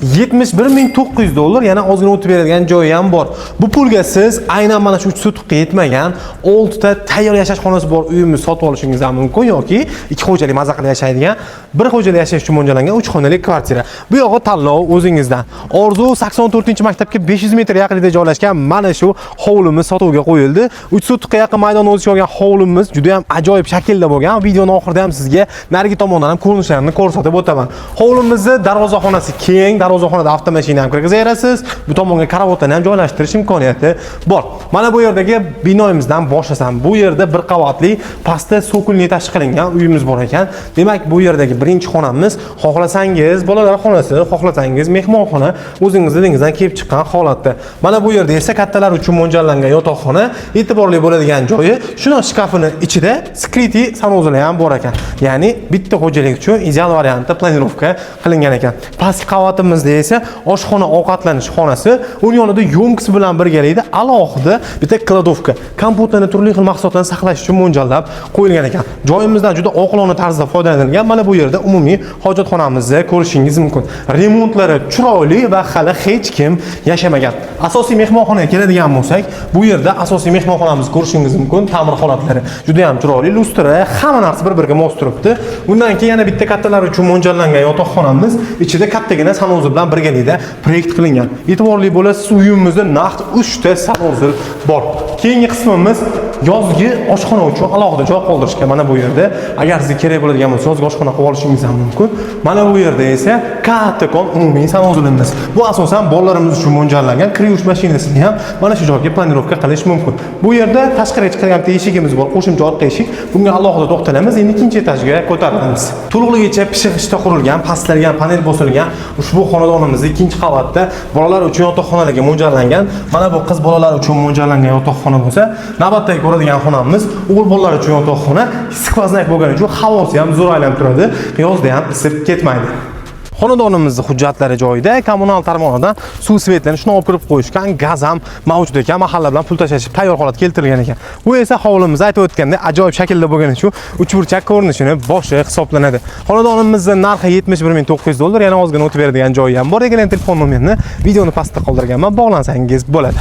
71.900 dollar, yana ozgina o'tib beradigan joyi ham bor. Bu pulga siz aynan mana shu 3 sotixga yetmagan 6 ta tayyor yashash xonasi bor uyimizni sotib olishingiz ham mumkin yoki 2 xo'jalik maza qilib yashaydigan, 1 xo'jalik yashash uchun mo'ljallangan 3 xonali kvartira. Bu yog'i tanlov o'zingizdan. Orzu 84-maktabga 500 metr yaqinida joylashgan mana shu hovlimiz sotuvga qo'yildi. 3 sotixga yaqin maydon o'ziga olgan hovlimiz juda ham ajoyib shaklda bo'lgan. Videoning oxirida ham sizga narigi tomondan ham ko'rinishlarini ko'rsatib o'taman. Hovlimizning darvozaxonasi keng, darvozaxonada avtomashina ham kirgizasiz. Bu tomonga karavotlarni ham joylashtirish imkoniyati bor. Mana bu yerdagi binoimizdan boshlasam, bu yerda bir qavatli, pastda sokulni tashkil qilingan uyimiz bor ekan. Demak, bu yerdagi birinchi xonamiz, xohlasangiz bolalar xonasi, xohlasangiz mehmonxona, o'zingizdan kelib chiqqan holatda. Mana bu yerda esa kattalar uchun mo'ljallangan yotoqxona, e'tiborli bo'ladigan joyi, shuni shkafini ichida skriti sanuzli ham bor ekan. Ya'ni bitta xo'jalik uchun ideal variantda planirovka qilingan ekan. Pastki qavatimizda esa oshxona, ovqatlanish xonasi, uning yonida yo'mkisi bilan birgalikda alohida bitta kladovka, kompyuterni turli xil mahsulotlarni saqlash uchun mo'ljallab qo'yilgan ekan. Joyimizdan juda oqilona tarzda foydalanilgan. Mana bu yerda umumiy hojatxonamizni ko'rishingiz mumkin. Remontlari chiroyli va hali hech kim yashamagan. Asosiy mehmonxonaga keladigan bo'lsak, bu yerda asosiy mehmonxonamizni ko'rishingiz mumkin. Ta'mir holatlari juda ham chiroyli, lustra, hamma narsa bir-biriga mos turibdi. Bundan keyin yana bitta kattalar uchun mo'ljallangan yotoqxonamiz, ichida kattagina sanuzil bilan birgalikda proyekt qilingan. E'tiborli bo'lasiz, uyimizda naqd 3 ta sanuzil bor. Keyingi qismimiz yozgi oshxona uchun alohida joy qoldirishgan. Mana bu yerda agar sizga kerak bo'ladigan bo'lsa, yozgi oshxona qilib olishingiz ham mumkin. Mana bu yerda esa kattakon umumiy sanuzilimiz. Bu asosan bolalarimiz uchun mo'ljallangan. Kirish mashinasini ham mana shu joyga planirovka qilish mumkin. Bu yerda tashqariga chiqadigan eshigimiz bor, qo'shimcha orqa eshik. Bunga alohida to'xtalamiz. Endi ikkinchi etajga ko'tarilamiz. To'liqligicha pishig'ishda qurilgan, pastlarga panel bosilgan ushbu xonadonimizning ikkinchi qavatda bolalar uchun yotoqxonalarga mo'ljallangan. Mana bu qiz bolalar uchun mo'ljallangan yotoqxona bo'lsa, navbatdagi ko'radigan xonamiz o'g'il bolalar uchun yotoqxona. Skvoznak bo'lgani uchun havosi ham zo'r aylanib turadi. Yozda ham isib ketmaydi. Xonadonimizning hujjatlari joyida, kommunal tomonidan suv svetlarni shuni olib kirib qo'yishgan, gaz ham mavjud ekan, mahalla bilan pul tashlashib tayyor holat keltirilgan ekan. Bu esa hovlimiz aytib o'tgandek ajoyib shaklda bo'lgani uchun uchburchak ko'rinishini boshi hisoblanadi. Xonadonimizning narxi 71.900 dollar, yana ozgina o'tib beradigan joyi ham bor. Egalan telefon nomerini videoni pastda qoldirganman, bog'lansangiz bo'ladi.